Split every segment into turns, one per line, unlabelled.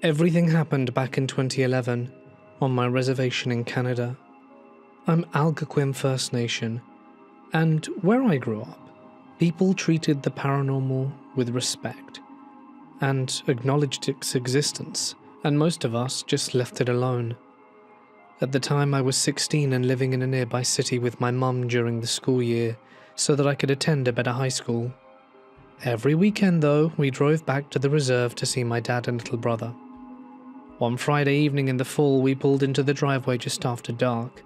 Everything happened back in 2011 on my reservation in Canada. I'm Algonquin First Nation, and where I grew up, people treated the paranormal with respect and acknowledged its existence, and most of us just left it alone. At the time, I was 16 and living in a nearby city with my mum during the school year so that I could attend a better high school. Every weekend, though, we drove back to the reserve to see my dad and little brother. One Friday evening in the fall, we pulled into the driveway just after dark,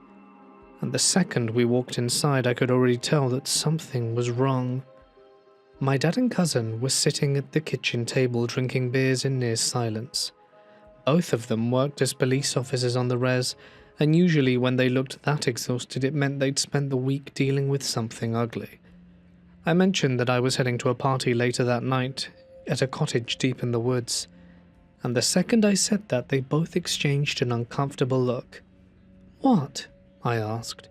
and the second we walked inside, I could already tell that something was wrong. My dad and cousin were sitting at the kitchen table drinking beers in near silence. Both of them worked as police officers on the res, and usually when they looked that exhausted, it meant they'd spent the week dealing with something ugly. I mentioned that I was heading to a party later that night at a cottage deep in the woods, and the second I said that, they both exchanged an uncomfortable look. "What?" I asked.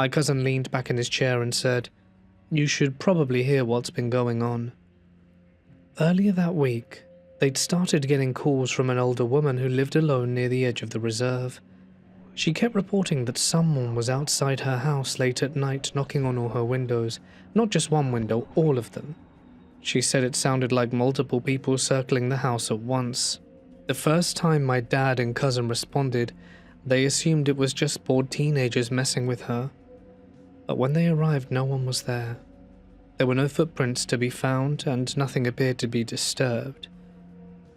My cousin leaned back in his chair and said, "You should probably hear what's been going on." Earlier that week, they'd started getting calls from an older woman who lived alone near the edge of the reserve. She kept reporting that someone was outside her house late at night knocking on all her windows, not just one window, all of them. She said it sounded like multiple people circling the house at once. The first time my dad and cousin responded, they assumed it was just bored teenagers messing with her. But when they arrived, no one was there. There were no footprints to be found, and nothing appeared to be disturbed.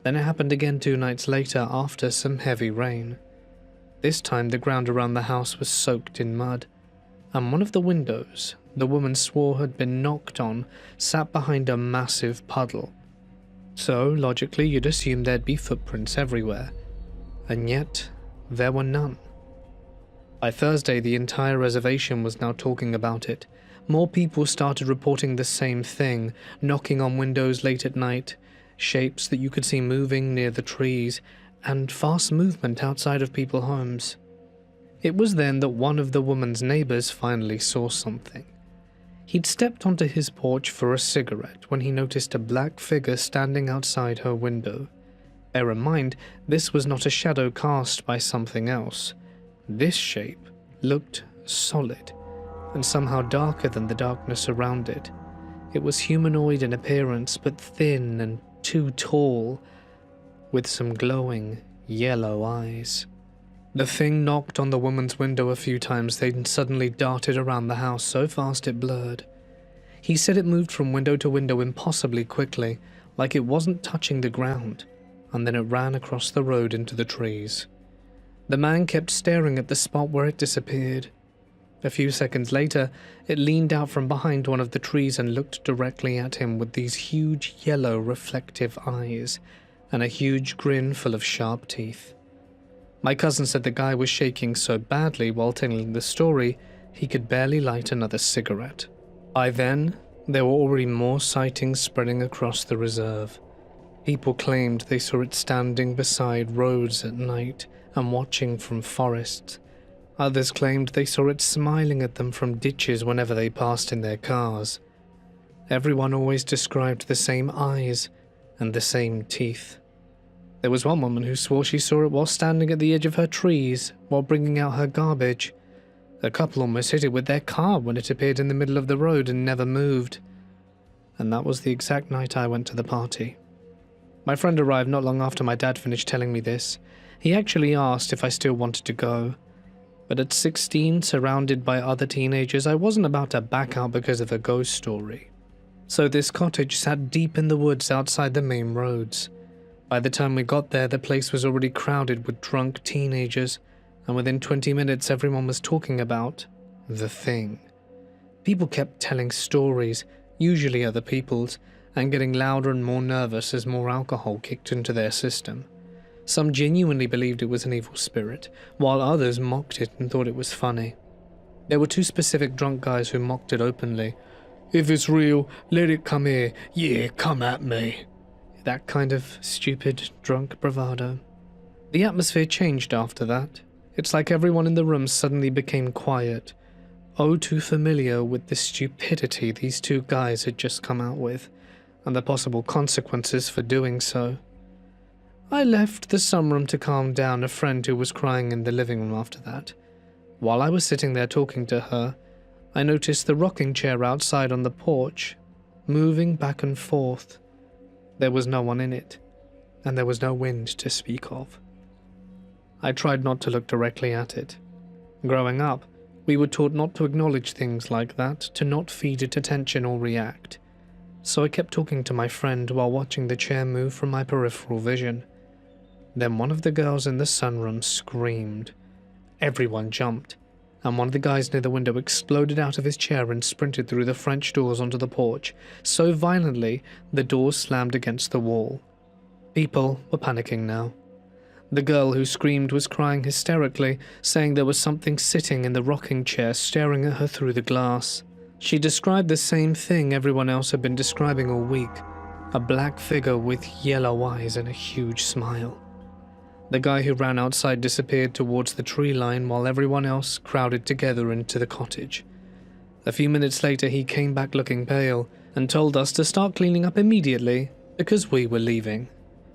Then it happened again 2 nights later after some heavy rain. This time the ground around the house was soaked in mud, and one of the windows the woman swore had been knocked on sat behind a massive puddle. So, logically, you'd assume there'd be footprints everywhere, and yet there were none. By Thursday, the entire reservation was now talking about it. More people started reporting the same thing, knocking on windows late at night, shapes that you could see moving near the trees, and fast movement outside of people's homes. It was then that one of the woman's neighbors finally saw something. He'd stepped onto his porch for a cigarette when he noticed a black figure standing outside her window. Bear in mind, this was not a shadow cast by something else. This shape looked solid, and somehow darker than the darkness around it. It was humanoid in appearance, but thin and too tall, with some glowing yellow eyes. The thing knocked on the woman's window a few times, then suddenly darted around the house so fast it blurred. He said it moved from window to window impossibly quickly, like it wasn't touching the ground, and then it ran across the road into the trees. The man kept staring at the spot where it disappeared. A few seconds later, it leaned out from behind one of the trees and looked directly at him with these huge yellow reflective eyes and a huge grin full of sharp teeth. My cousin said the guy was shaking so badly while telling the story, he could barely light another cigarette. By then, there were already more sightings spreading across the reserve. People claimed they saw it standing beside roads at night and watching from forests. Others claimed they saw it smiling at them from ditches whenever they passed in their cars. Everyone always described the same eyes and the same teeth. There was one woman who swore she saw it while standing at the edge of her trees while bringing out her garbage. A couple almost hit it with their car when it appeared in the middle of the road and never moved. And that was the exact night I went to the party. My friend arrived not long after my dad finished telling me this. He actually asked if I still wanted to go. But at 16, surrounded by other teenagers, I wasn't about to back out because of a ghost story. So this cottage sat deep in the woods outside the main roads. By the time we got there, the place was already crowded with drunk teenagers, and within 20 minutes everyone was talking about the thing. People kept telling stories, usually other people's, and getting louder and more nervous as more alcohol kicked into their system. Some genuinely believed it was an evil spirit, while others mocked it and thought it was funny. There were 2 specific drunk guys who mocked it openly. "If it's real, let it come here. Yeah, come at me." That kind of stupid, drunk bravado. The atmosphere changed after that. It's like everyone in the room suddenly became quiet, oh too familiar with the stupidity these 2 guys had just come out with, and the possible consequences for doing so. I left the sunroom to calm down a friend who was crying in the living room after that. While I was sitting there talking to her, I noticed the rocking chair outside on the porch, moving back and forth. There was no one in it, and there was no wind to speak of. I tried not to look directly at it. Growing up, we were taught not to acknowledge things like that, to not feed it attention or react. So I kept talking to my friend while watching the chair move from my peripheral vision. Then one of the girls in the sunroom screamed. Everyone jumped, and one of the guys near the window exploded out of his chair and sprinted through the French doors onto the porch, so violently the doors slammed against the wall. People were panicking now. The girl who screamed was crying hysterically, saying there was something sitting in the rocking chair staring at her through the glass. She described the same thing everyone else had been describing all week, a black figure with yellow eyes and a huge smile. The guy who ran outside disappeared towards the tree line while everyone else crowded together into the cottage. A few minutes later he came back looking pale and told us to start cleaning up immediately because we were leaving.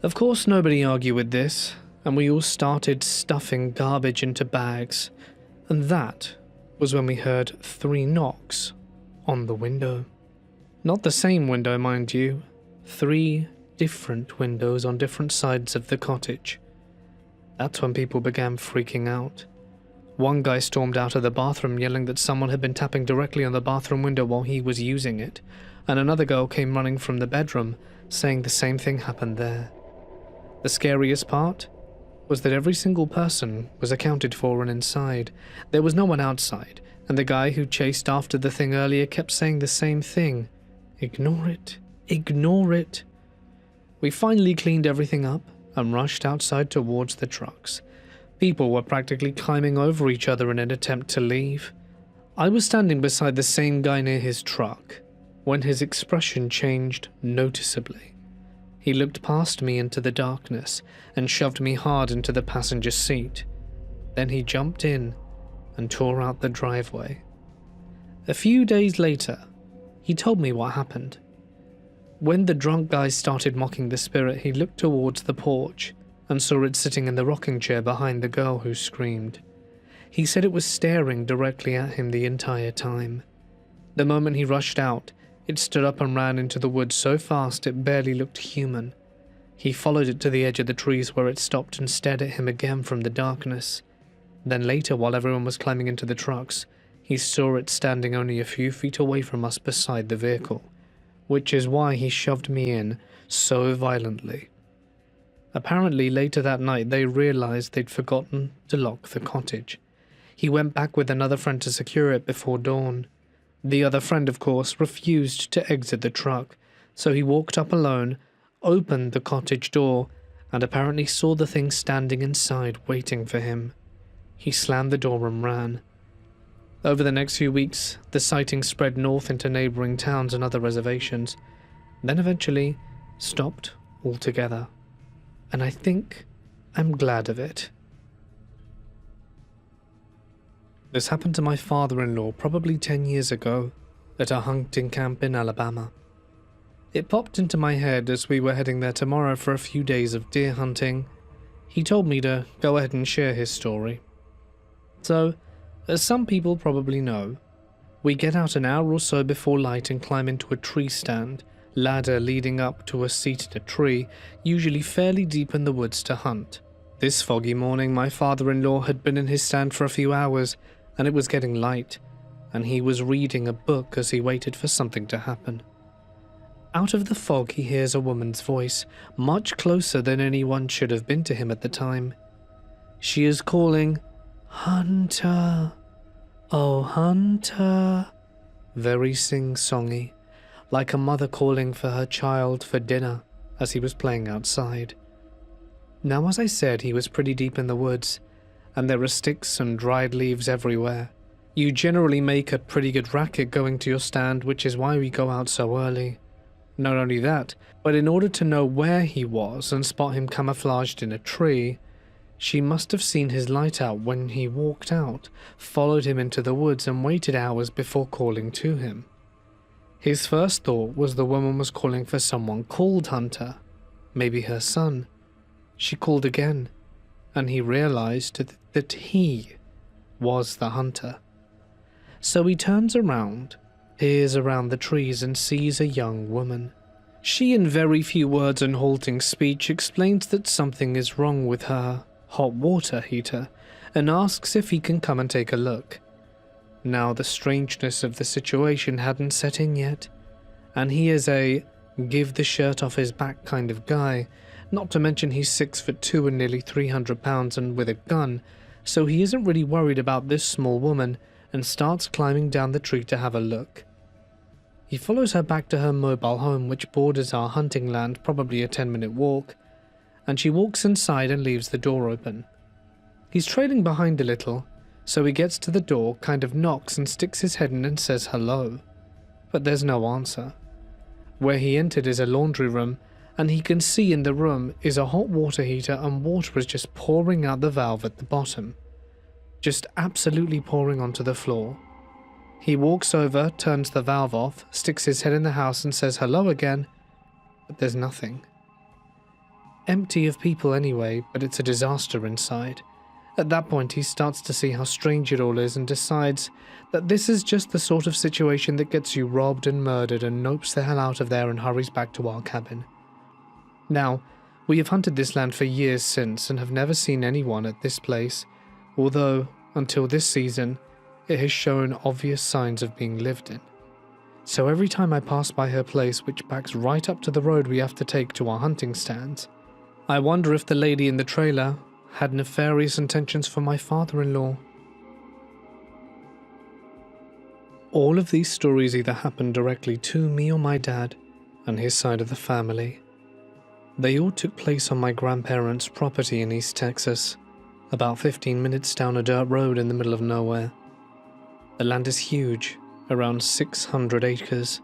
Of course nobody argued with this, and we all started stuffing garbage into bags, and that was when we heard 3 knocks on the window. Not the same window, mind you. 3 different windows on different sides of the cottage. That's when people began freaking out. One guy stormed out of the bathroom yelling that someone had been tapping directly on the bathroom window while he was using it, and another girl came running from the bedroom, saying the same thing happened there. The scariest part was that every single person was accounted for and inside. There was no one outside, and the guy who chased after the thing earlier kept saying the same thing. Ignore it. Ignore it. We finally cleaned everything up and rushed outside towards the trucks. People were practically climbing over each other in an attempt to leave. I was standing beside the same guy near his truck when his expression changed noticeably. He looked past me into the darkness and shoved me hard into the passenger seat. Then he jumped in and tore out the driveway. A few days later, he told me what happened. When the drunk guy started mocking the spirit, he looked towards the porch and saw it sitting in the rocking chair behind the girl who screamed. He said it was staring directly at him the entire time. The moment he rushed out, it stood up and ran into the woods so fast it barely looked human. He followed it to the edge of the trees where it stopped and stared at him again from the darkness. Then later, while everyone was climbing into the trucks, he saw it standing only a few feet away from us beside the vehicle, which is why he shoved me in so violently. Apparently later that night they realized they'd forgotten to lock the cottage. He went back with another friend to secure it before dawn. The other friend, of course, refused to exit the truck, so he walked up alone, opened the cottage door, and apparently saw the thing standing inside waiting for him. He slammed the door and ran. Over the next few weeks, the sighting spread north into neighboring towns and other reservations, then eventually stopped altogether. And I think I'm glad of it. This happened to my father-in-law probably 10 years ago at a hunting camp in Alabama. It popped into my head as we were heading there tomorrow for a few days of deer hunting. He told me to go ahead and share his story. So, as some people probably know, we get out an hour or so before light and climb into a tree stand, ladder leading up to a seat in a tree, usually fairly deep in the woods to hunt. This foggy morning my father-in-law had been in his stand for a few hours, and it was getting light, and he was reading a book as he waited for something to happen. Out of the fog he hears a woman's voice, much closer than anyone should have been to him at the time. She is calling, "Hunter, oh Hunter," very sing-songy, like a mother calling for her child for dinner as he was playing outside. Now, as I said, he was pretty deep in the woods, and there are sticks and dried leaves everywhere. You generally make a pretty good racket going to your stand, which is why we go out so early. Not only that, but in order to know where he was and spot him camouflaged in a tree, she must have seen his light out when he walked out, followed him into the woods and waited hours before calling to him. His first thought was the woman was calling for someone called Hunter, maybe her son. She called again, and he realized that he was the hunter. So he turns around, peers around the trees, and sees a young woman. She, in very few words and halting speech, explains that something is wrong with her hot water heater and asks if he can come and take a look. Now, the strangeness of the situation hadn't set in yet, and he is a give the shirt off his back kind of guy, not to mention he's 6'2" and nearly 300 pounds and with a gun, so he isn't really worried about this small woman and starts climbing down the tree to have a look. He follows her back to her mobile home, which borders our hunting land, probably a 10-minute walk, and she walks inside and leaves the door open. He's trailing behind a little, so he gets to the door, kind of knocks and sticks his head in and says hello, but there's no answer. Where he entered is a laundry room, and he can see in the room is a hot water heater and water is just pouring out the valve at the bottom. Just absolutely pouring onto the floor. He walks over, turns the valve off, sticks his head in the house and says hello again, but there's nothing. Empty of people anyway, but it's a disaster inside. At that point he starts to see how strange it all is and decides that this is just the sort of situation that gets you robbed and murdered, and nopes the hell out of there and hurries back to our cabin. Now, we have hunted this land for years since and have never seen anyone at this place, although, until this season, it has shown obvious signs of being lived in. So every time I pass by her place, which backs right up to the road we have to take to our hunting stands, I wonder if the lady in the trailer had nefarious intentions for my father-in-law. All of these stories either happened directly to me or my dad and his side of the family. They all took place on my grandparents' property in East Texas, about 15 minutes down a dirt road in the middle of nowhere. The land is huge, around 600 acres,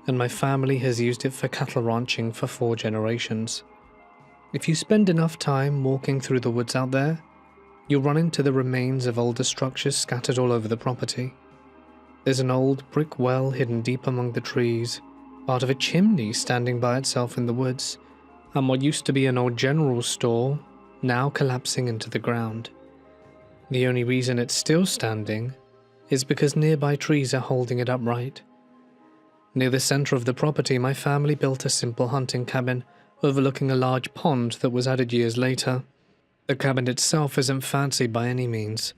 and my family has used it for cattle ranching for 4 generations. If you spend enough time walking through the woods out there, you'll run into the remains of older structures scattered all over the property. There's an old brick well hidden deep among the trees, part of a chimney standing by itself in the woods, and what used to be an old general store now collapsing into the ground. The only reason it's still standing is because nearby trees are holding it upright. Near the center of the property, my family built a simple hunting cabin overlooking a large pond that was added years later. The cabin itself isn't fancy by any means.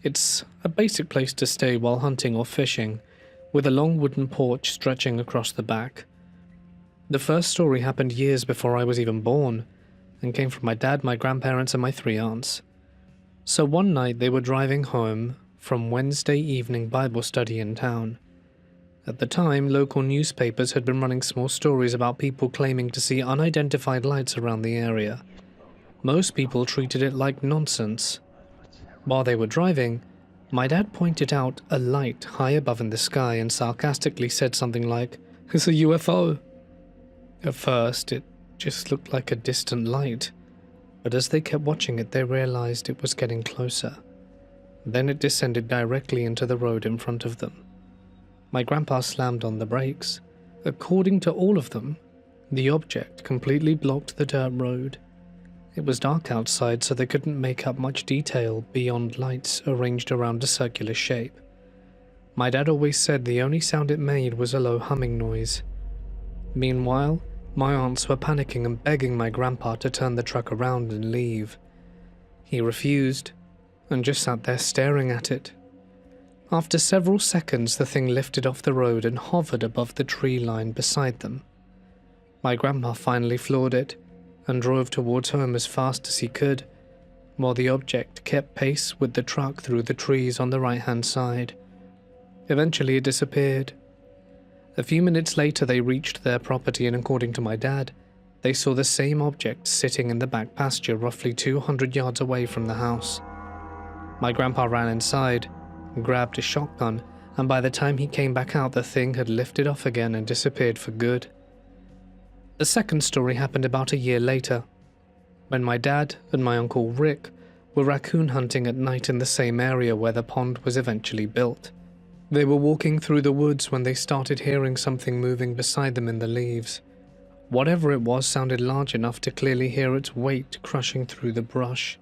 It's a basic place to stay while hunting or fishing, with a long wooden porch stretching across the back. The first story happened years before I was even born, and came from my dad, my grandparents, and my 3 aunts. So one night they were driving home from Wednesday evening Bible study in town. At the time, local newspapers had been running small stories about people claiming to see unidentified lights around the area. Most people treated it like nonsense. While they were driving, my dad pointed out a light high above in the sky and sarcastically said something like, "It's a UFO." At first, it just looked like a distant light, but as they kept watching it, they realized it was getting closer. Then it descended directly into the road in front of them. My grandpa slammed on the brakes. According to all of them, the object completely blocked the dirt road. It was dark outside, so they couldn't make up much detail beyond lights arranged around a circular shape. My dad always said the only sound it made was a low humming noise. Meanwhile, my aunts were panicking and begging my grandpa to turn the truck around and leave. He refused, and just sat there staring at it. After several seconds, the thing lifted off the road and hovered above the tree line beside them. My grandpa finally floored it, and drove towards home as fast as he could, while the object kept pace with the truck through the trees on the right-hand side. Eventually it disappeared. A few minutes later they reached their property, and according to my dad, they saw the same object sitting in the back pasture roughly 200 yards away from the house. My grandpa ran inside, grabbed a shotgun, and by the time he came back out, the thing had lifted off again and disappeared for good. The second story happened about a year later, when my dad and my uncle Rick were raccoon hunting at night in the same area where the pond was eventually built. They were walking through the woods when they started hearing something moving beside them in the leaves. Whatever it was sounded large enough to clearly hear its weight crushing through the brush.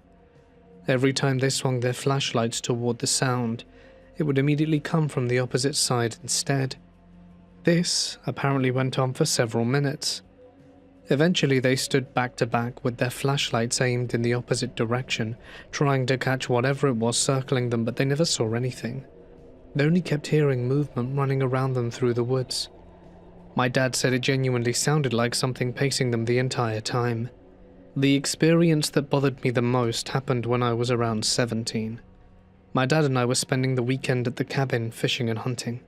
Every time they swung their flashlights toward the sound, it would immediately come from the opposite side instead. This apparently went on for several minutes. Eventually they stood back to back with their flashlights aimed in the opposite direction, trying to catch whatever it was circling them, but they never saw anything. They only kept hearing movement running around them through the woods. My dad said it genuinely sounded like something pacing them the entire time. The experience that bothered me the most happened when I was around 17. My dad and I were spending the weekend at the cabin fishing and hunting.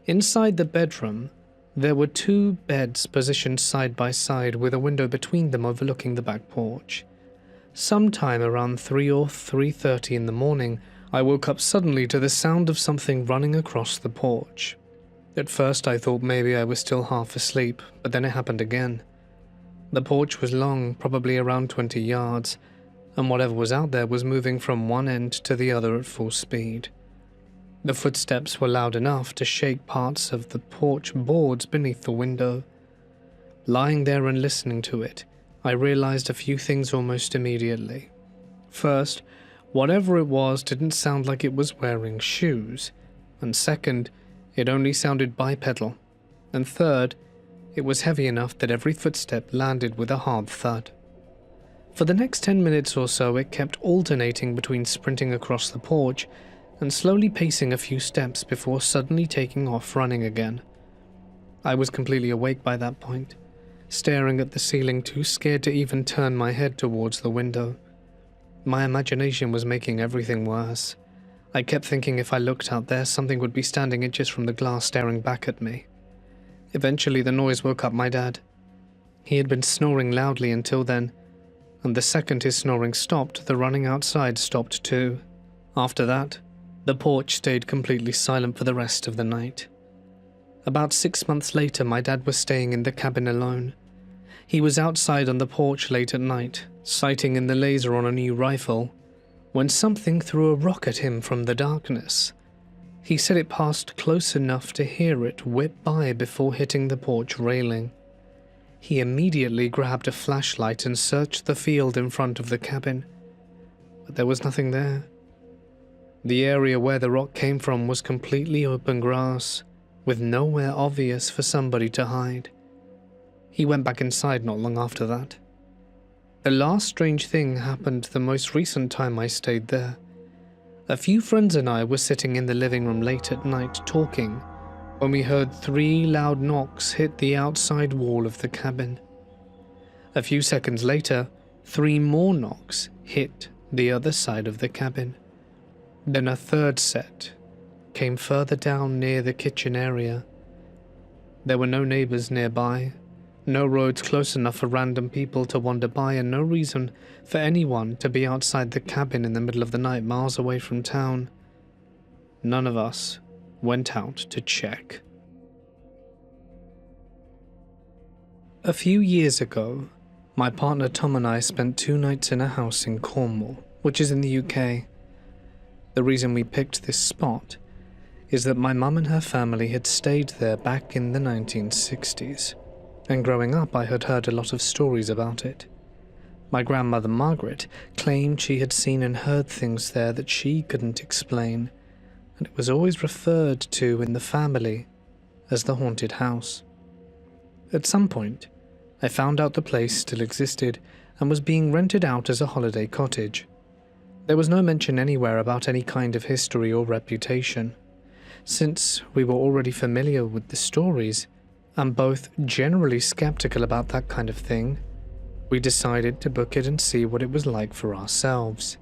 Inside the bedroom, there were 2 beds positioned side by side with a window between them overlooking the back porch. Sometime around 3 or 3:30 in the morning, I woke up suddenly to the sound of something running across the porch. At first I thought maybe I was still half asleep, but then it happened again. The porch was long, probably around 20 yards, and whatever was out there was moving from one end to the other at full speed. The footsteps were loud enough to shake parts of the porch boards beneath the window. Lying there and listening to it, I realized a few things almost immediately. First, whatever it was didn't sound like it was wearing shoes, and second, it only sounded bipedal, and third, it was heavy enough that every footstep landed with a hard thud. For the next 10 minutes or so, it kept alternating between sprinting across the porch and slowly pacing a few steps before suddenly taking off running again. I was completely awake by that point, staring at the ceiling, too scared to even turn my head towards the window. My imagination was making everything worse. I kept thinking if I looked out there, something would be standing inches from the glass staring back at me. Eventually the noise woke up my dad. He had been snoring loudly until then, and the second his snoring stopped, the running outside stopped too. After that, the porch stayed completely silent for the rest of the night. About 6 months later, my dad was staying in the cabin alone. He was outside on the porch late at night, sighting in the laser on a new rifle, when something threw a rock at him from the darkness. He said it passed close enough to hear it whip by before hitting the porch railing. He immediately grabbed a flashlight and searched the field in front of the cabin, but there was nothing there. The area where the rock came from was completely open grass, with nowhere obvious for somebody to hide. He went back inside not long after that. The last strange thing happened the most recent time I stayed there. A few friends and I were sitting in the living room late at night talking when we heard 3 loud knocks hit the outside wall of the cabin. A few seconds later, 3 more knocks hit the other side of the cabin. Then a third set came further down near the kitchen area. There were no neighbors nearby, no roads close enough for random people to wander by, and no reason for anyone to be outside the cabin in the middle of the night miles away from town. None of us went out to check. A few years ago, my partner Tom and I spent 2 nights in a house in Cornwall, which is in the UK. The reason we picked this spot is that my mum and her family had stayed there back in the 1960s, and growing up I had heard a lot of stories about it. My grandmother Margaret claimed she had seen and heard things there that she couldn't explain, and it was always referred to in the family as the haunted house. At some point, I found out the place still existed and was being rented out as a holiday cottage. There was no mention anywhere about any kind of history or reputation. Since we were already familiar with the stories, and both generally skeptical about that kind of thing, we decided to book it and see what it was like for ourselves.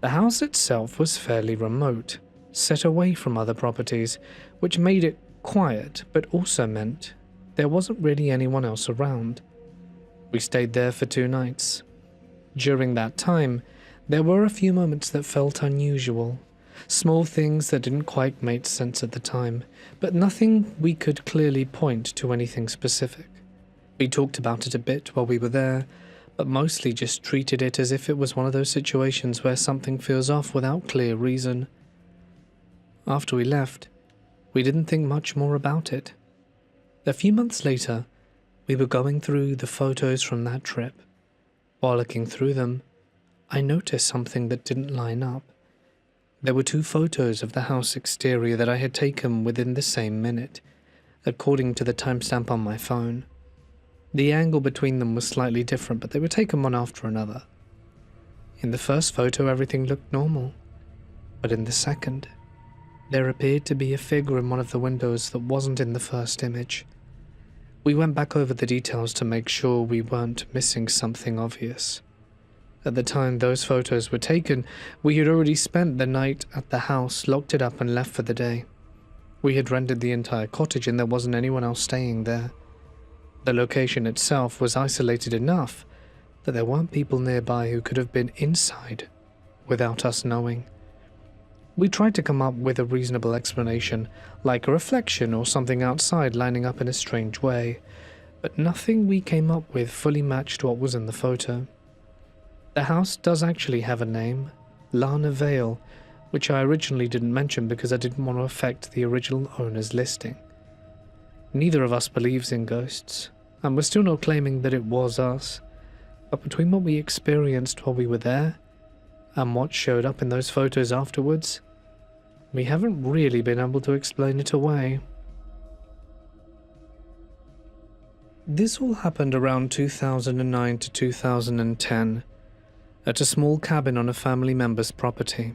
The house itself was fairly remote, set away from other properties, which made it quiet but also meant there wasn't really anyone else around. We stayed there for 2 nights. During that time, there were a few moments that felt unusual, small things that didn't quite make sense at the time, but nothing we could clearly point to anything specific. We talked about it a bit while we were there, but mostly just treated it as if it was one of those situations where something feels off without clear reason. After we left, we didn't think much more about it. A few months later, We were going through the photos from that trip. While looking through them, I noticed something that didn't line up. There were 2 photos of the house exterior that I had taken within the same minute, according to the timestamp on my phone. The angle between them was slightly different, but they were taken one after another. In the first photo, everything looked normal, but in the second, there appeared to be a figure in one of the windows that wasn't in the first image. We went back over the details to make sure we weren't missing something obvious. At the time those photos were taken, we had already spent the night at the house, locked it up and left for the day. We had rented the entire cottage and there wasn't anyone else staying there. The location itself was isolated enough that there weren't people nearby who could have been inside without us knowing. We tried to come up with a reasonable explanation, like a reflection or something outside lining up in a strange way, but nothing we came up with fully matched what was in the photo. The house does actually have a name, Lana Vale, which I originally didn't mention because I didn't want to affect the original owner's listing. Neither of us believes in ghosts, and we're still not claiming that it was us, but between what we experienced while we were there and what showed up in those photos afterwards, we haven't really been able to explain it away. This all happened around 2009 to 2010, at a small cabin on a family member's property.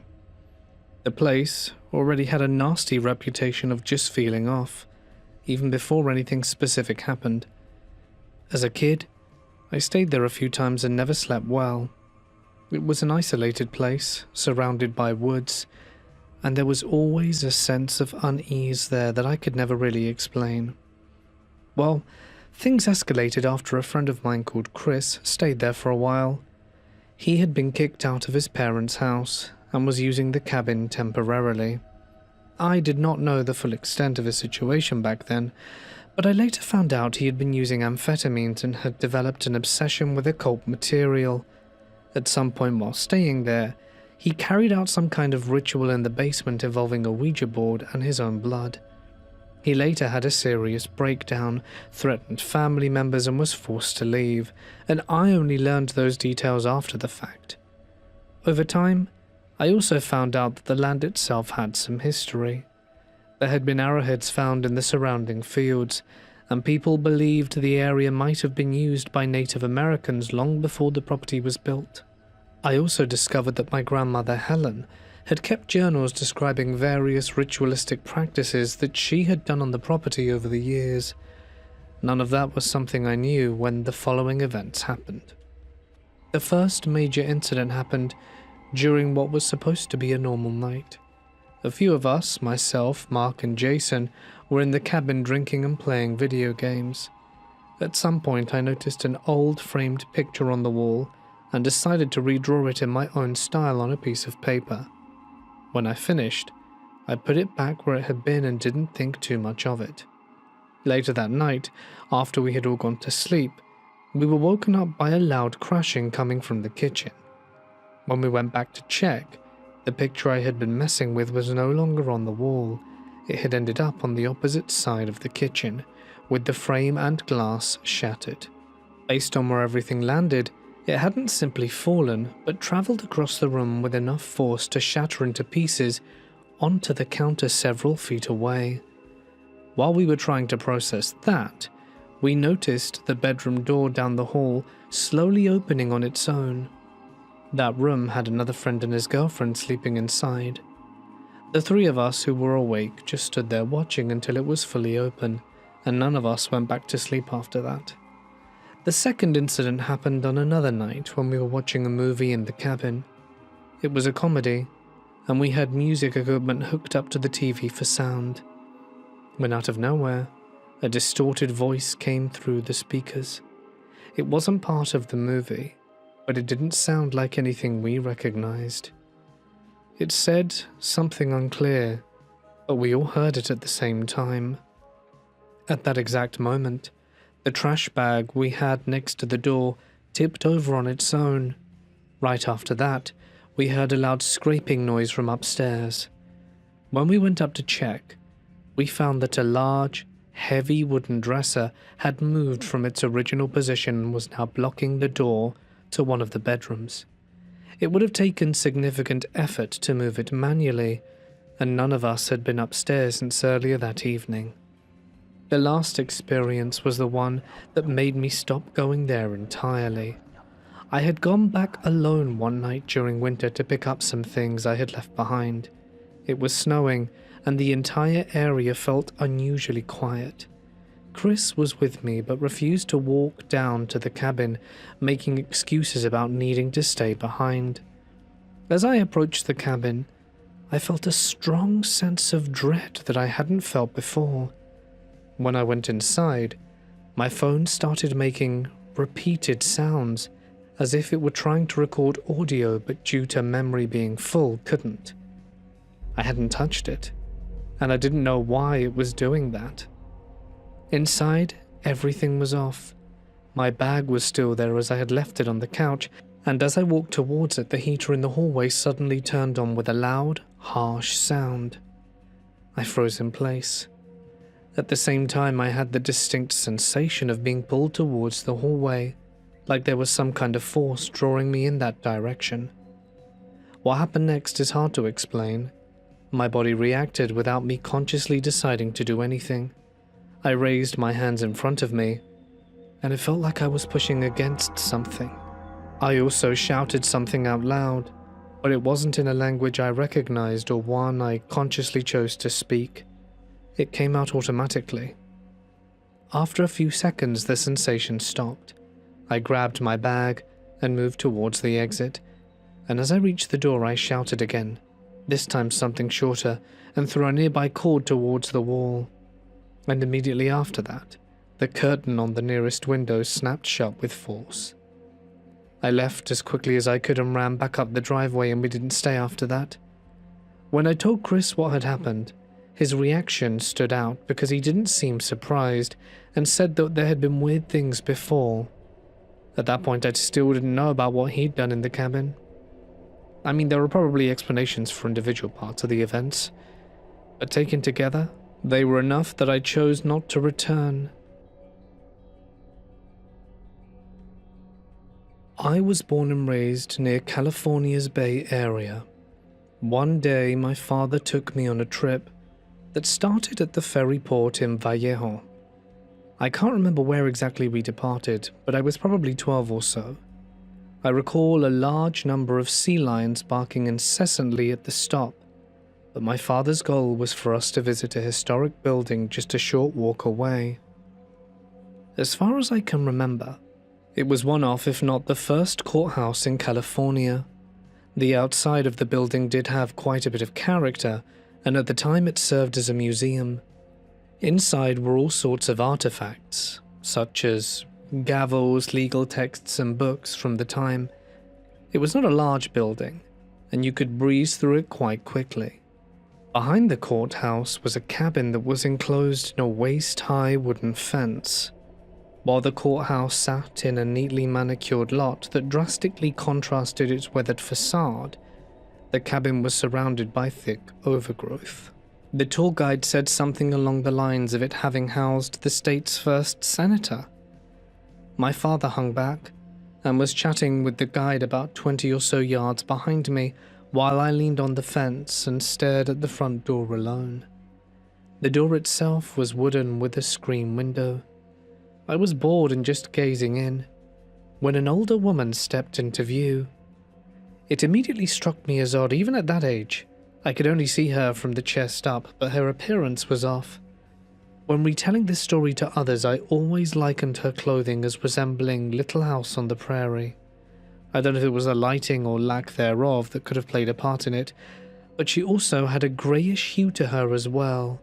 The place already had a nasty reputation of just feeling off, even before anything specific happened. As a kid, I stayed there a few times and never slept well. It was an isolated place, surrounded by woods, and there was always a sense of unease there that I could never really explain. Well, things escalated after a friend of mine called Chris stayed there for a while. He had been kicked out of his parents' house and was using the cabin temporarily. I did not know the full extent of his situation back then, but I later found out he had been using amphetamines and had developed an obsession with occult material. At some point while staying there, he carried out some kind of ritual in the basement involving a Ouija board and his own blood. He later had a serious breakdown, threatened family members and was forced to leave, and I only learned those details after the fact. Over time, I also found out that the land itself had some history. There had been arrowheads found in the surrounding fields, and people believed the area might have been used by Native Americans long before the property was built. I also discovered that my grandmother Helen had kept journals describing various ritualistic practices that she had done on the property over the years. None of that was something I knew when the following events happened. The first major incident happened during what was supposed to be a normal night. A few of us, myself, Mark and Jason, were in the cabin drinking and playing video games. At some point I noticed an old framed picture on the wall and decided to redraw it in my own style on a piece of paper. When I finished, I put it back where it had been and didn't think too much of it. Later that night, after we had all gone to sleep, we were woken up by a loud crashing coming from the kitchen. When we went back to check, the picture I had been messing with was no longer on the wall. It had ended up on the opposite side of the kitchen, with the frame and glass shattered. Based on where everything landed, it hadn't simply fallen, but travelled across the room with enough force to shatter into pieces onto the counter several feet away. While we were trying to process that, we noticed the bedroom door down the hall slowly opening on its own. That room had another friend and his girlfriend sleeping inside. The 3 of us who were awake just stood there watching until it was fully open, and none of us went back to sleep after that. The second incident happened on another night when we were watching a movie in the cabin. It was a comedy, and we had music equipment hooked up to the TV for sound. When out of nowhere, a distorted voice came through the speakers. It wasn't part of the movie, but it didn't sound like anything we recognized. It said something unclear, but we all heard it at the same time. At that exact moment, the trash bag we had next to the door tipped over on its own. Right after that, we heard a loud scraping noise from upstairs. When we went up to check, we found that a large, heavy wooden dresser had moved from its original position and was now blocking the door to one of the bedrooms. It would have taken significant effort to move it manually, and none of us had been upstairs since earlier that evening. The last experience was the one that made me stop going there entirely. I had gone back alone one night during winter to pick up some things I had left behind. It was snowing, and the entire area felt unusually quiet. Chris was with me but refused to walk down to the cabin, making excuses about needing to stay behind. As I approached the cabin, I felt a strong sense of dread that I hadn't felt before. When I went inside, my phone started making repeated sounds, as if it were trying to record audio but due to memory being full, couldn't. I hadn't touched it, and I didn't know why it was doing that. Inside, everything was off. My bag was still there as I had left it on the couch, and as I walked towards it, the heater in the hallway suddenly turned on with a loud, harsh sound. I froze in place. At the same time, I had the distinct sensation of being pulled towards the hallway, like there was some kind of force drawing me in that direction. What happened next is hard to explain. My body reacted without me consciously deciding to do anything. I raised my hands in front of me, and it felt like I was pushing against something. I also shouted something out loud, but it wasn't in a language I recognized or one I consciously chose to speak. It came out automatically. After a few seconds, the sensation stopped. I grabbed my bag and moved towards the exit, and as I reached the door, I shouted again, this time something shorter, and threw a nearby cord towards the wall. And immediately after that, the curtain on the nearest window snapped shut with force. I left as quickly as I could and ran back up the driveway, and we didn't stay after that. When I told Chris what had happened, his reaction stood out because he didn't seem surprised and said that there had been weird things before. At that point, I still didn't know about what he'd done in the cabin. I mean, there were probably explanations for individual parts of the events, but taken together, they were enough that I chose not to return. I was born and raised near California's Bay Area. One day, my father took me on a trip that started at the ferry port in Vallejo. I can't remember where exactly we departed, but I was probably 12 or so. I recall a large number of sea lions barking incessantly at the stop, but my father's goal was for us to visit a historic building just a short walk away. As far as I can remember, it was one of, if not the first courthouse in California. The outside of the building did have quite a bit of character, and at the time it served as a museum. Inside were all sorts of artifacts, such as gavels, legal texts, and books from the time. It was not a large building, and you could breeze through it quite quickly. Behind the courthouse was a cabin that was enclosed in a waist-high wooden fence. While the courthouse sat in a neatly manicured lot that drastically contrasted its weathered facade, the cabin was surrounded by thick overgrowth. The tour guide said something along the lines of it having housed the state's first senator. My father hung back and was chatting with the guide about 20 or so yards behind me while I leaned on the fence and stared at the front door alone. The door itself was wooden with a screen window. I was bored and just gazing in, when an older woman stepped into view. It immediately struck me as odd. Even at that age, I could only see her from the chest up, but her appearance was off. When retelling this story to others, I always likened her clothing as resembling Little House on the Prairie. I don't know if it was the lighting or lack thereof that could have played a part in it, but she also had a greyish hue to her as well.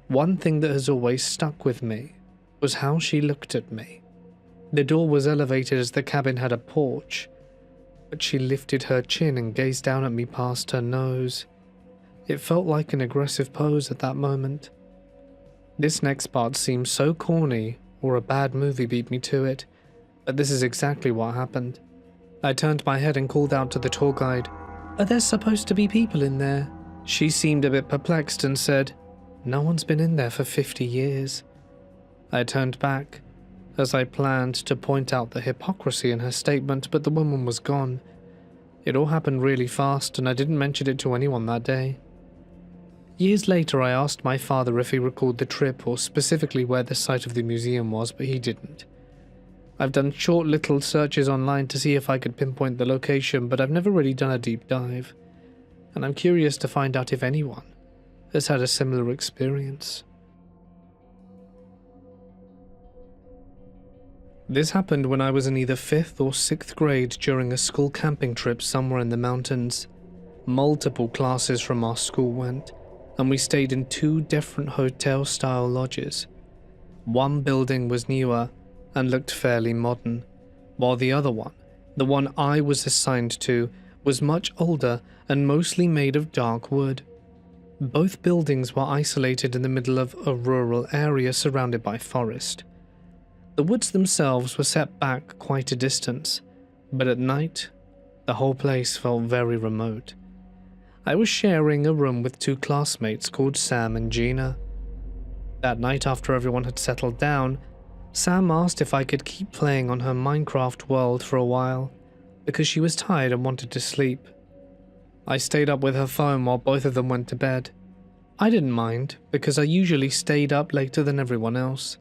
One thing that has always stuck with me was how she looked at me. The door was elevated as the cabin had a porch, but she lifted her chin and gazed down at me past her nose. It felt like an aggressive pose at that moment. This next part seems so corny, or a bad movie beat me to it, but this is exactly what happened. I turned my head and called out to the tour guide, "Are there supposed to be people in there?" She seemed a bit perplexed and said, no one's been in there for 50 years. I turned back, as I planned to point out the hypocrisy in her statement, but the woman was gone. It all happened really fast, and I didn't mention it to anyone that day. Years later, I asked my father if he recalled the trip or specifically where the site of the museum was, but he didn't. I've done short little searches online to see if I could pinpoint the location, but I've never really done a deep dive, and I'm curious to find out if anyone has had a similar experience. This happened when I was in either 5th or 6th grade during a school camping trip somewhere in the mountains. Multiple classes from our school went, and we stayed in 2 different hotel-style lodges. One building was newer and looked fairly modern, while the other one, the one I was assigned to, was much older and mostly made of dark wood. Both buildings were isolated in the middle of a rural area surrounded by forest. The woods themselves were set back quite a distance, but at night, the whole place felt very remote. I was sharing a room with 2 classmates called Sam and Gina. That night, after everyone had settled down, Sam asked if I could keep playing on her Minecraft world for a while, because she was tired and wanted to sleep. I stayed up with her phone while both of them went to bed. I didn't mind, because I usually stayed up later than everyone else.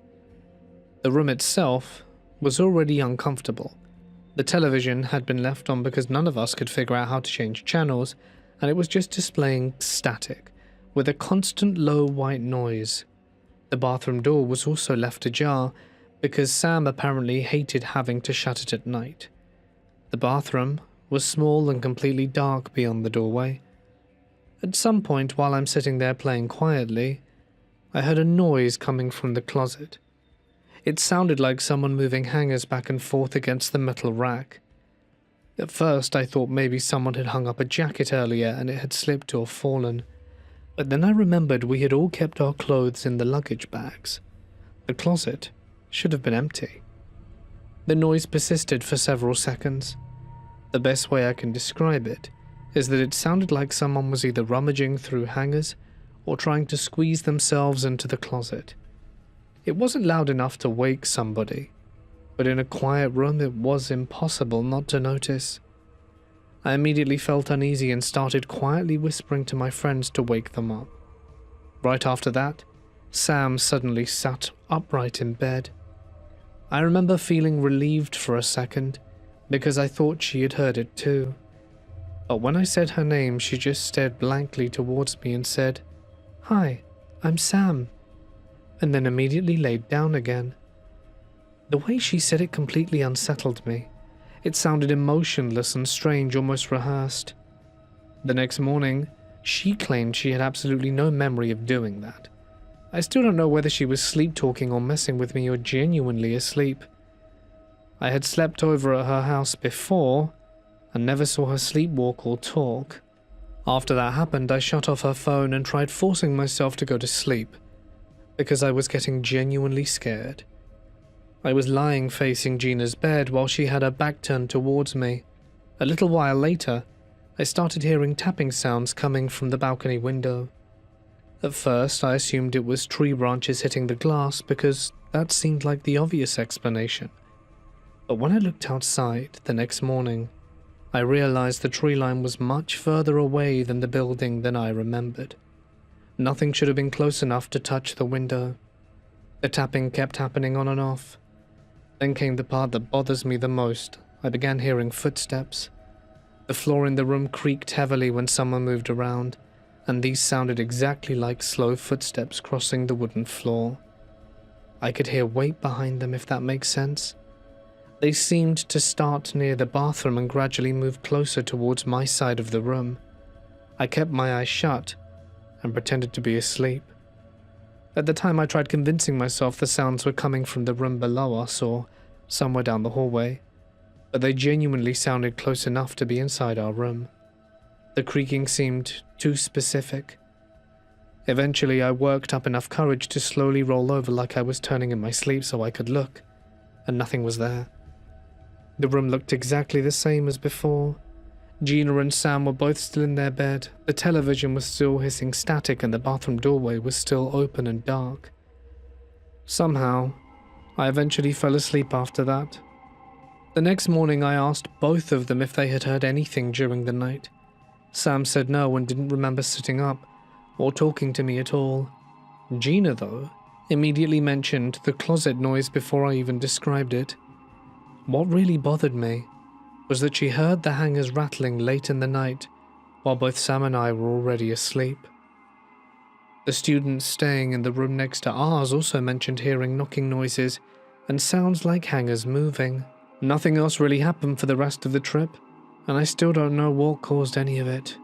The room itself was already uncomfortable. The television had been left on because none of us could figure out how to change channels, and it was just displaying static, with a constant low white noise. The bathroom door was also left ajar, because Sam apparently hated having to shut it at night. The bathroom was small and completely dark beyond the doorway. At some point while I'm sitting there playing quietly, I heard a noise coming from the closet. It sounded like someone moving hangers back and forth against the metal rack. At first I thought maybe someone had hung up a jacket earlier and it had slipped or fallen, but then I remembered we had all kept our clothes in the luggage bags. The closet should have been empty. The noise persisted for several seconds. The best way I can describe it is that it sounded like someone was either rummaging through hangers or trying to squeeze themselves into the closet. It wasn't loud enough to wake somebody, but in a quiet room it was impossible not to notice. I immediately felt uneasy and started quietly whispering to my friends to wake them up. Right after that, Sam suddenly sat upright in bed. I remember feeling relieved for a second, because I thought she had heard it too. But when I said her name, she just stared blankly towards me and said, "Hi, I'm Sam," and then immediately laid down again. The way she said it completely unsettled me. It sounded emotionless and strange, almost rehearsed. The next morning, she claimed she had absolutely no memory of doing that. I still don't know whether she was sleep-talking or messing with me or genuinely asleep. I had slept over at her house before and never saw her sleepwalk or talk. After that happened, I shut off her phone and tried forcing myself to go to sleep, because I was getting genuinely scared. I was lying facing Gina's bed while she had her back turned towards me. A little while later, I started hearing tapping sounds coming from the balcony window. At first, I assumed it was tree branches hitting the glass because that seemed like the obvious explanation. But when I looked outside the next morning, I realized the tree line was much further away than the building than I remembered. Nothing should have been close enough to touch the window. The tapping kept happening on and off. Then came the part that bothers me the most. I began hearing footsteps. The floor in the room creaked heavily when someone moved around, and these sounded exactly like slow footsteps crossing the wooden floor. I could hear weight behind them, if that makes sense. They seemed to start near the bathroom and gradually move closer towards my side of the room. I kept my eyes shut and pretended to be asleep. At the time, I tried convincing myself the sounds were coming from the room below us or somewhere down the hallway, but they genuinely sounded close enough to be inside our room. The creaking seemed too specific. Eventually, I worked up enough courage to slowly roll over like I was turning in my sleep so I could look, and nothing was there. The room looked exactly the same as before. Gina and Sam were both still in their bed, the television was still hissing static, and the bathroom doorway was still open and dark. Somehow, I eventually fell asleep after that. The next morning I asked both of them if they had heard anything during the night. Sam said no and didn't remember sitting up or talking to me at all. Gina, though, immediately mentioned the closet noise before I even described it. What really bothered me was that she heard the hangers rattling late in the night while both Sam and I were already asleep. The students staying in the room next to ours also mentioned hearing knocking noises and sounds like hangers moving. Nothing else really happened for the rest of the trip, and I still don't know what caused any of it.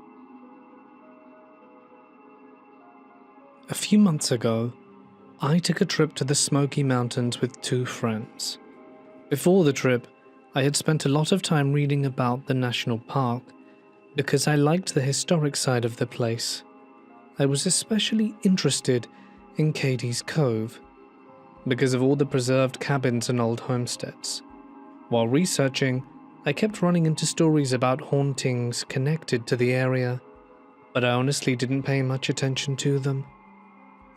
A few months ago, I took a trip to the Smoky Mountains with 2 friends. Before the trip, I had spent a lot of time reading about the national park because I liked the historic side of the place. I was especially interested in Katie's Cove because of all the preserved cabins and old homesteads. While researching, I kept running into stories about hauntings connected to the area, but I honestly didn't pay much attention to them.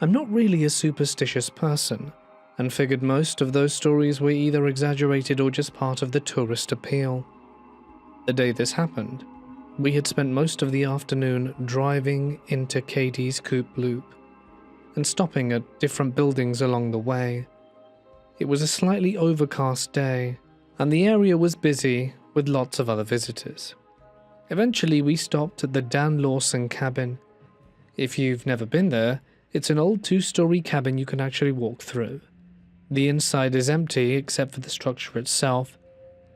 I'm not really a superstitious person, and figured most of those stories were either exaggerated or just part of the tourist appeal. The day this happened, we had spent most of the afternoon driving into Katie's Coop Loop and stopping at different buildings along the way. It was a slightly overcast day, and the area was busy with lots of other visitors. Eventually, we stopped at the Dan Lawson cabin. If you've never been there, it's an old 2-story cabin you can actually walk through. The inside is empty except for the structure itself,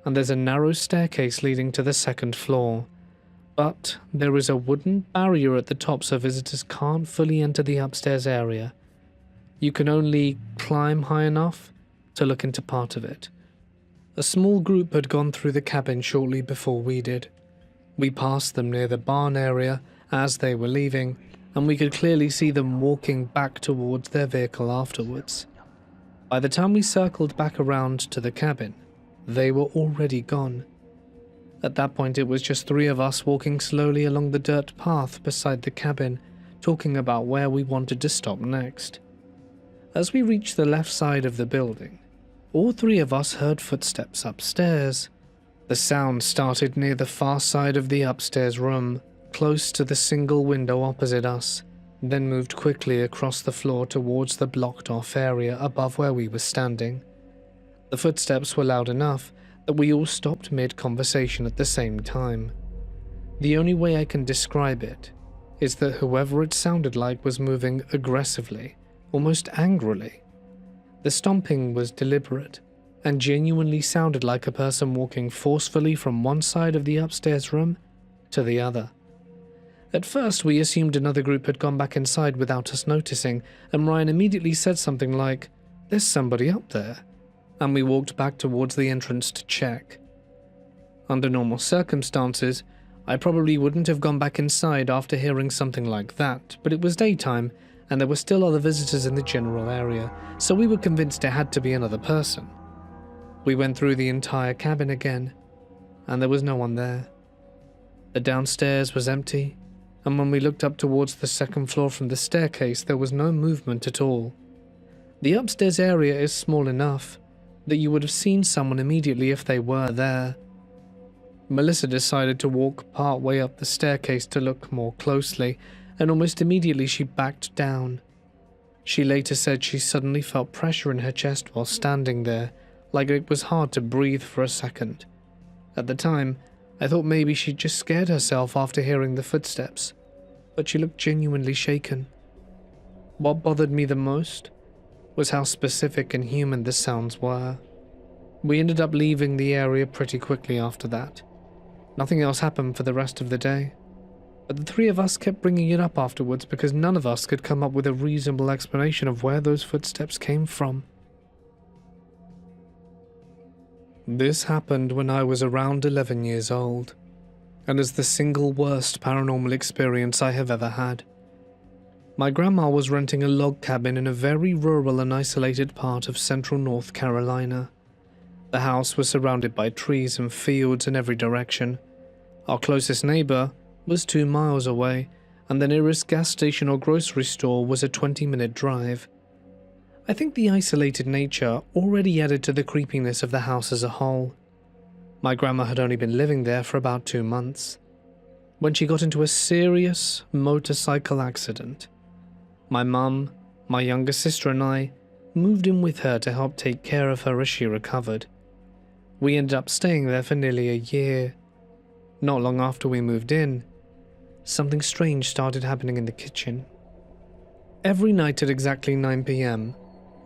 and there's a narrow staircase leading to the 2nd floor. But there is a wooden barrier at the top so visitors can't fully enter the upstairs area. You can only climb high enough to look into part of it. A small group had gone through the cabin shortly before we did. We passed them near the barn area as they were leaving, and we could clearly see them walking back towards their vehicle afterwards. By the time we circled back around to the cabin, they were already gone. At that point, it was just 3 of us walking slowly along the dirt path beside the cabin, talking about where we wanted to stop next. As we reached the left side of the building, all 3 of us heard footsteps upstairs. The sound started near the far side of the upstairs room, close to the single window opposite us, then moved quickly across the floor towards the blocked-off area above where we were standing. The footsteps were loud enough that we all stopped mid-conversation at the same time. The only way I can describe it is that whoever it sounded like was moving aggressively, almost angrily. The stomping was deliberate and genuinely sounded like a person walking forcefully from one side of the upstairs room to the other. At first, we assumed another group had gone back inside without us noticing, and Ryan immediately said something like, "There's somebody up there," and we walked back towards the entrance to check. Under normal circumstances, I probably wouldn't have gone back inside after hearing something like that, but it was daytime, and there were still other visitors in the general area, so we were convinced it had to be another person. We went through the entire cabin again, and there was no one there. The downstairs was empty, and when we looked up towards the 2nd floor from the staircase, there was no movement at all. The upstairs area is small enough that you would have seen someone immediately if they were there. Melissa decided to walk part way up the staircase to look more closely, and almost immediately she backed down. She later said she suddenly felt pressure in her chest while standing there, like it was hard to breathe for a second. At the time, I thought maybe she'd just scared herself after hearing the footsteps, but she looked genuinely shaken. What bothered me the most was how specific and human the sounds were. We ended up leaving the area pretty quickly after that. Nothing else happened for the rest of the day, but the 3 of us kept bringing it up afterwards because none of us could come up with a reasonable explanation of where those footsteps came from. This happened when I was around 11 years old, and is the single worst paranormal experience I have ever had. My grandma was renting a log cabin in a very rural and isolated part of central North Carolina. The house was surrounded by trees and fields in every direction. Our closest neighbour was 2 miles away, and the nearest gas station or grocery store was a 20-minute drive. I think the isolated nature already added to the creepiness of the house as a whole. My grandma had only been living there for about 2 months, when she got into a serious motorcycle accident. My mum, my younger sister and I moved in with her to help take care of her as she recovered. We ended up staying there for nearly a year. Not long after we moved in, something strange started happening in the kitchen. Every night at exactly 9 p.m,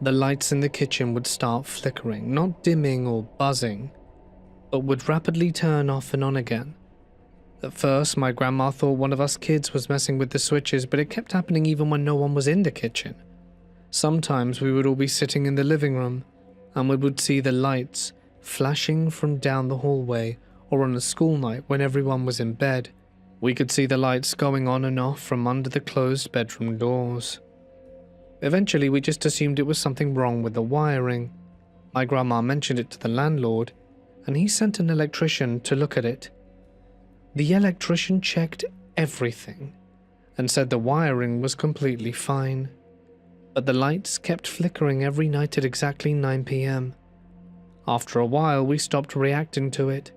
the lights in the kitchen would start flickering, not dimming or buzzing, but would rapidly turn off and on again. At first, my grandma thought one of us kids was messing with the switches, but it kept happening even when no one was in the kitchen. Sometimes we would all be sitting in the living room, and we would see the lights flashing from down the hallway, or on a school night when everyone was in bed, we could see the lights going on and off from under the closed bedroom doors. Eventually, we just assumed it was something wrong with the wiring. My grandma mentioned it to the landlord, and he sent an electrician to look at it. The electrician checked everything and said the wiring was completely fine, but the lights kept flickering every night at exactly 9 p.m. After a while, we stopped reacting to it.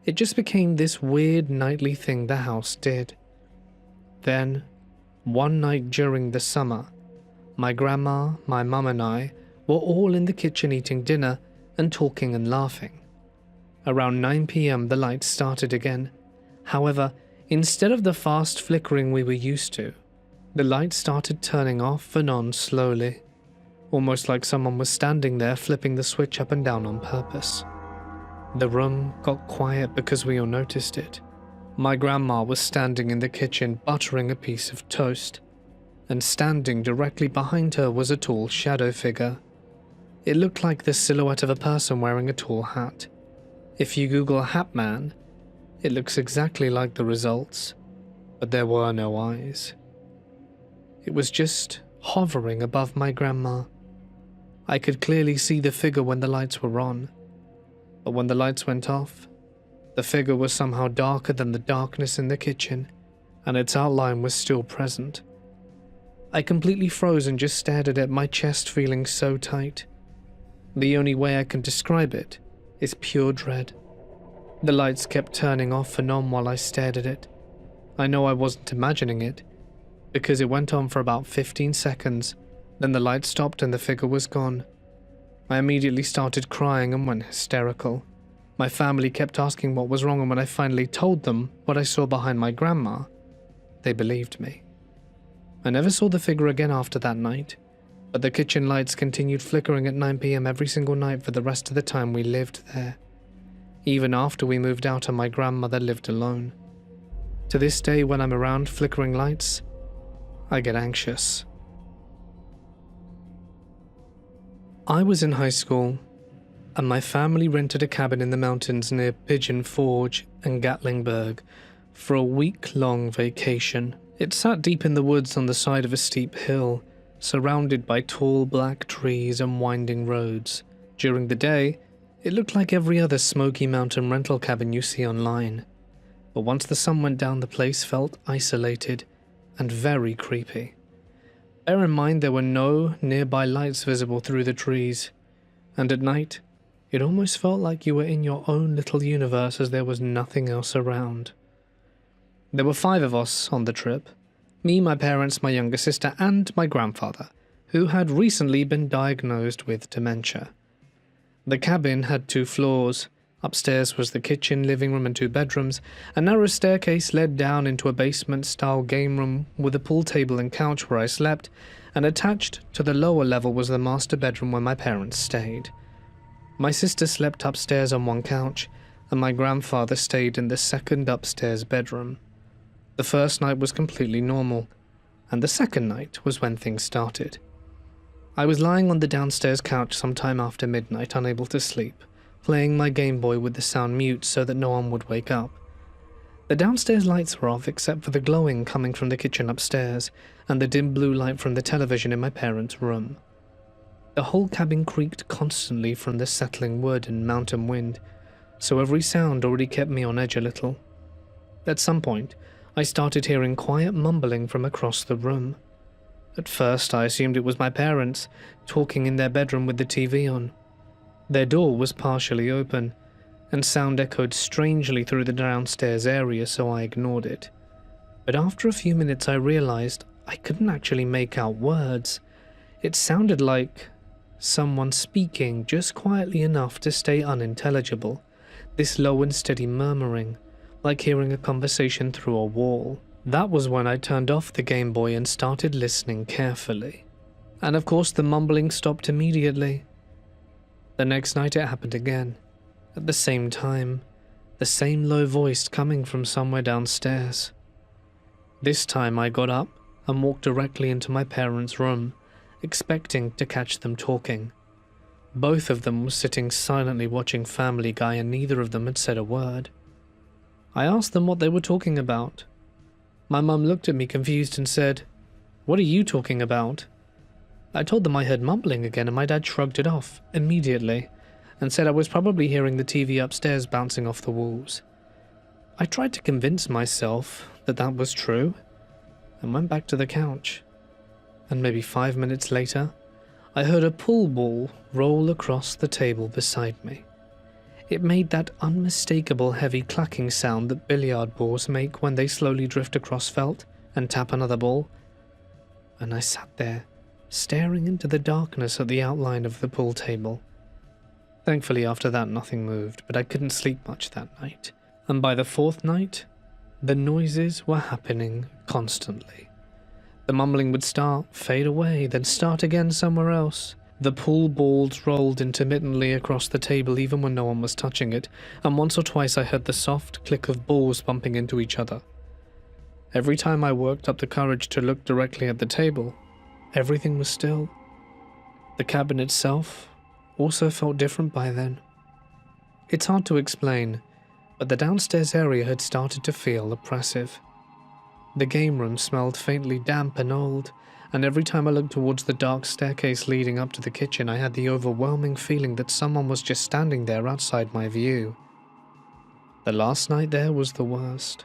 It just became this weird nightly thing the house did. Then, one night during the summer, my grandma, my mum and I were all in the kitchen eating dinner and talking and laughing. Around 9 p.m. the lights started again. However, instead of the fast flickering we were used to, the lights started turning off and on slowly, almost like someone was standing there flipping the switch up and down on purpose. The room got quiet because we all noticed it. My grandma was standing in the kitchen buttering a piece of toast, and standing directly behind her was a tall shadow figure. It looked like the silhouette of a person wearing a tall hat. If you Google Hat Man, it looks exactly like the results, but there were no eyes. It was just hovering above my grandma. I could clearly see the figure when the lights were on, but when the lights went off, the figure was somehow darker than the darkness in the kitchen, and its outline was still present. I completely froze and just stared at it, my chest feeling so tight. The only way I can describe it is pure dread. The lights kept turning off and on while I stared at it. I know I wasn't imagining it, because it went on for about 15 seconds, then the light stopped and the figure was gone. I immediately started crying and went hysterical. My family kept asking what was wrong, and when I finally told them what I saw behind my grandma, they believed me. I never saw the figure again after that night, but the kitchen lights continued flickering at 9 p.m. every single night for the rest of the time we lived there. Even after we moved out and my grandmother lived alone. To this day, when I'm around flickering lights, I get anxious. I was in high school, and my family rented a cabin in the mountains near Pigeon Forge and Gatlinburg for a week-long vacation. It sat deep in the woods on the side of a steep hill, surrounded by tall black trees and winding roads. During the day, it looked like every other smoky mountain rental cabin you see online, but once the sun went down, the place felt isolated and very creepy. Bear in mind there were no nearby lights visible through the trees, and at night, it almost felt like you were in your own little universe as there was nothing else around. There were 5 of us on the trip: me, my parents, my younger sister, and my grandfather, who had recently been diagnosed with dementia. The cabin had 2 floors. Upstairs was the kitchen, living room, and 2 bedrooms. A narrow staircase led down into a basement-style game room with a pool table and couch where I slept, and attached to the lower level was the master bedroom where my parents stayed. My sister slept upstairs on one couch, and my grandfather stayed in the second upstairs bedroom. The first night was completely normal, and the second night was when things started. I was lying on the downstairs couch sometime after midnight, unable to sleep, playing my Game Boy with the sound mute so that no one would wake up. The downstairs lights were off except for the glowing coming from the kitchen upstairs and the dim blue light from the television in my parents' room. The whole cabin creaked constantly from the settling wood and mountain wind, so every sound already kept me on edge a little. At some point, I started hearing quiet mumbling from across the room. At first, I assumed it was my parents, talking in their bedroom with the TV on. Their door was partially open, and sound echoed strangely through the downstairs area, so I ignored it. But after a few minutes I realized I couldn't actually make out words. It sounded like someone speaking just quietly enough to stay unintelligible, this low and steady murmuring, like hearing a conversation through a wall. That was when I turned off the Game Boy and started listening carefully. And of course the mumbling stopped immediately. The next night it happened again. At the same time, the same low voice coming from somewhere downstairs. This time I got up and walked directly into my parents' room, expecting to catch them talking. Both of them were sitting silently watching Family Guy, and neither of them had said a word. I asked them what they were talking about. My mum looked at me confused and said, "What are you talking about?" I told them I heard mumbling again, and my dad shrugged it off immediately and said I was probably hearing the TV upstairs bouncing off the walls. I tried to convince myself that that was true and went back to the couch. And maybe 5 minutes later, I heard a pool ball roll across the table beside me. It made that unmistakable heavy clacking sound that billiard balls make when they slowly drift across felt and tap another ball. And I sat there, staring into the darkness at the outline of the pool table. Thankfully after that nothing moved, but I couldn't sleep much that night. And by the fourth night, the noises were happening constantly. The mumbling would start, fade away, then start again somewhere else. The pool balls rolled intermittently across the table even when no one was touching it, and once or twice I heard the soft click of balls bumping into each other. Every time I worked up the courage to look directly at the table, everything was still. The cabin itself also felt different by then. It's hard to explain, but the downstairs area had started to feel oppressive. The game room smelled faintly damp and old, and every time I looked towards the dark staircase leading up to the kitchen, I had the overwhelming feeling that someone was just standing there outside my view. The last night there was the worst.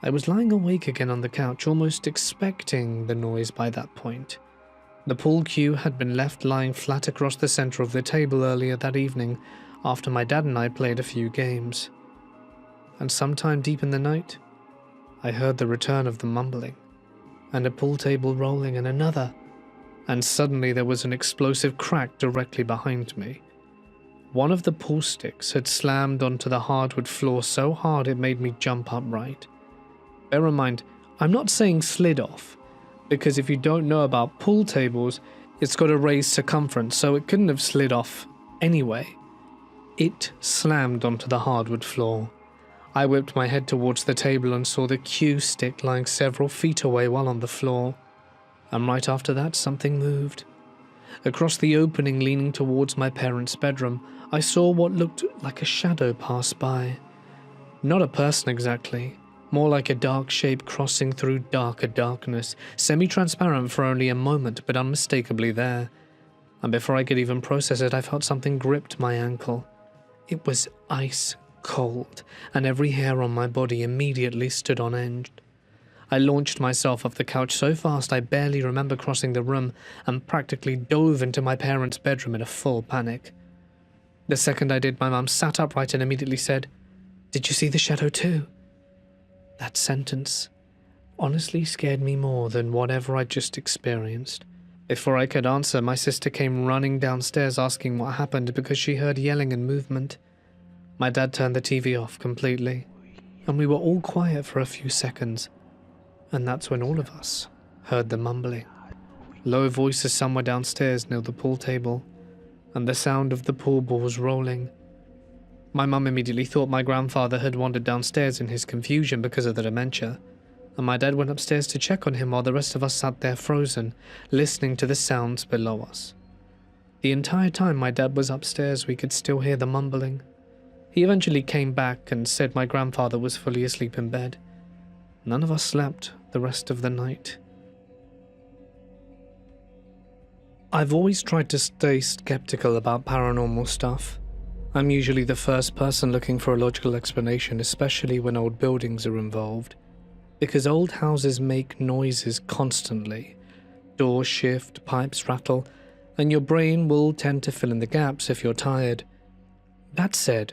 I was lying awake again on the couch, almost expecting the noise by that point. The pool cue had been left lying flat across the center of the table earlier that evening after my dad and I played a few games. And sometime deep in the night, I heard the return of the mumbling, and a pool table rolling, and another, and suddenly there was an explosive crack directly behind me. One of the pool sticks had slammed onto the hardwood floor so hard it made me jump upright. Bear in mind, I'm not saying slid off, because if you don't know about pool tables, it's got a raised circumference, so it couldn't have slid off anyway. It slammed onto the hardwood floor. I whipped my head towards the table and saw the cue stick lying several feet away while on the floor. And right after that, something moved. Across the opening leaning towards my parents' bedroom, I saw what looked like a shadow pass by. Not a person exactly, more like a dark shape crossing through darker darkness, semi-transparent for only a moment, but unmistakably there. And before I could even process it, I felt something gripped my ankle. It was ice cold, and every hair on my body immediately stood on end. I launched myself off the couch so fast I barely remember crossing the room and practically dove into my parents' bedroom in a full panic. The second I did, my mum sat upright and immediately said, "Did you see the shadow too?" That sentence honestly scared me more than whatever I'd just experienced. Before I could answer, my sister came running downstairs asking what happened because she heard yelling and movement. My dad turned the TV off completely, and we were all quiet for a few seconds, and that's when all of us heard the mumbling. Low voices somewhere downstairs near the pool table, and the sound of the pool balls rolling. My mum immediately thought my grandfather had wandered downstairs in his confusion because of the dementia, and my dad went upstairs to check on him while the rest of us sat there frozen, listening to the sounds below us. The entire time my dad was upstairs, we could still hear the mumbling. He eventually came back and said my grandfather was fully asleep in bed. None of us slept the rest of the night. I've always tried to stay skeptical about paranormal stuff, I'm usually the first person looking for a logical explanation, especially when old buildings are involved, because old houses make noises constantly. Doors shift, pipes rattle, and your brain will tend to fill in the gaps if you're tired. That said,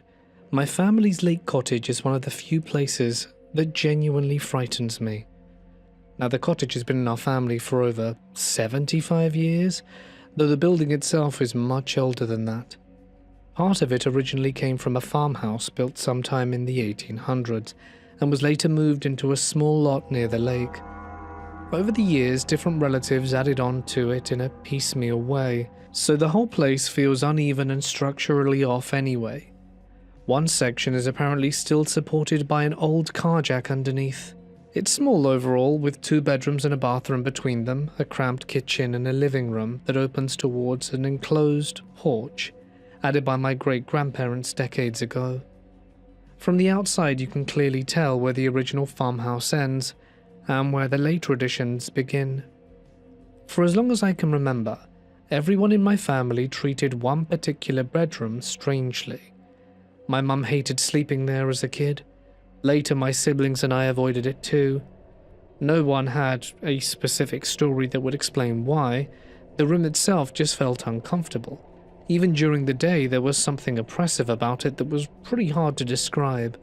my family's lake cottage is one of the few places that genuinely frightens me. Now, the cottage has been in our family for over 75 years, though the building itself is much older than that. Part of it originally came from a farmhouse built sometime in the 1800s and was later moved into a small lot near the lake. Over the years, different relatives added on to it in a piecemeal way, so the whole place feels uneven and structurally off anyway. One section is apparently still supported by an old car jack underneath. It's small overall, with 2 bedrooms and a bathroom between them, a cramped kitchen and a living room that opens towards an enclosed porch, added by my great-grandparents decades ago. From the outside you can clearly tell where the original farmhouse ends, and where the later additions begin. For as long as I can remember, everyone in my family treated one particular bedroom strangely. My mum hated sleeping there as a kid. Later my siblings and I avoided it too. No one had a specific story that would explain why. The room itself just felt uncomfortable. Even during the day there was something oppressive about it that was pretty hard to describe.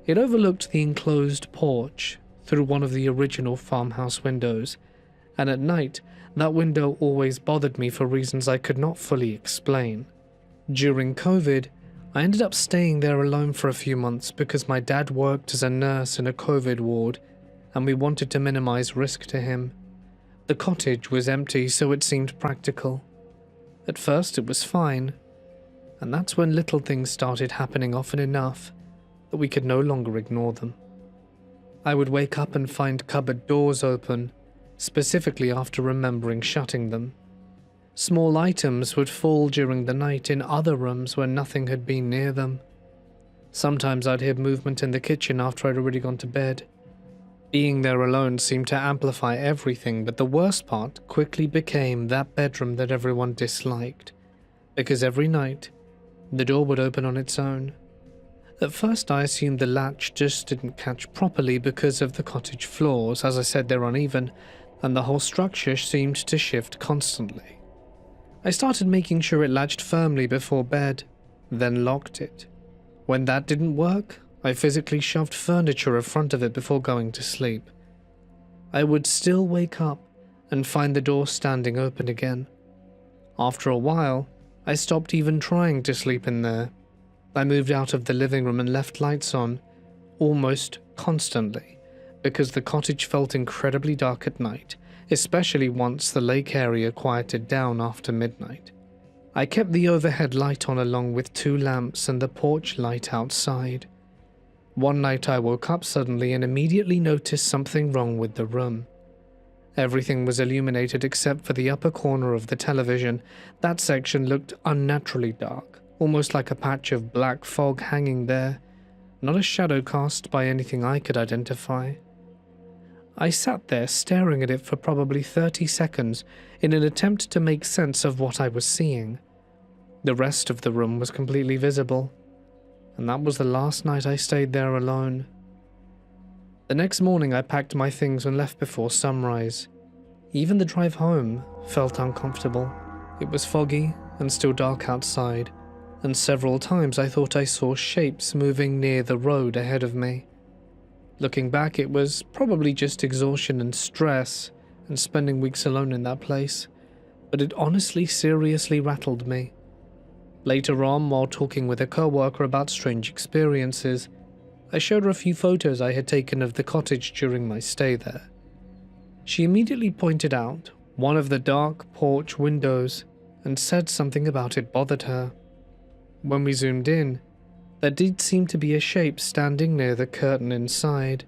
It overlooked the enclosed porch through one of the original farmhouse windows, and at night that window always bothered me for reasons I could not fully explain. During COVID, I ended up staying there alone for a few months because my dad worked as a nurse in a COVID ward, and we wanted to minimize risk to him. The cottage was empty, so it seemed practical. At first it was fine, and that's when little things started happening often enough that we could no longer ignore them. I would wake up and find cupboard doors open, specifically after remembering shutting them. Small items would fall during the night in other rooms where nothing had been near them. Sometimes I'd hear movement in the kitchen after I'd already gone to bed. Being there alone seemed to amplify everything, but the worst part quickly became that bedroom that everyone disliked, because every night, the door would open on its own. At first I assumed the latch just didn't catch properly because of the cottage floors. As I said, they're uneven, and the whole structure seemed to shift constantly. I started making sure it latched firmly before bed, then locked it. When that didn't work, I physically shoved furniture in front of it before going to sleep. I would still wake up and find the door standing open again. After a while, I stopped even trying to sleep in there. I moved out of the living room and left lights on, almost constantly, because the cottage felt incredibly dark at night, especially once the lake area quieted down after midnight. I kept the overhead light on along with 2 lamps and the porch light outside. One night I woke up suddenly and immediately noticed something wrong with the room. Everything was illuminated except for the upper corner of the television. That section looked unnaturally dark, almost like a patch of black fog hanging there, not a shadow cast by anything I could identify. I sat there staring at it for probably 30 seconds in an attempt to make sense of what I was seeing. The rest of the room was completely visible, and that was the last night I stayed there alone. The next morning I packed my things and left before sunrise. Even the drive home felt uncomfortable. It was foggy and still dark outside, and several times I thought I saw shapes moving near the road ahead of me. Looking back, it was probably just exhaustion and stress and spending weeks alone in that place, but it honestly seriously rattled me. Later on, while talking with a co-worker about strange experiences, I showed her a few photos I had taken of the cottage during my stay there. She immediately pointed out one of the dark porch windows and said something about it bothered her. When we zoomed in, there did seem to be a shape standing near the curtain inside.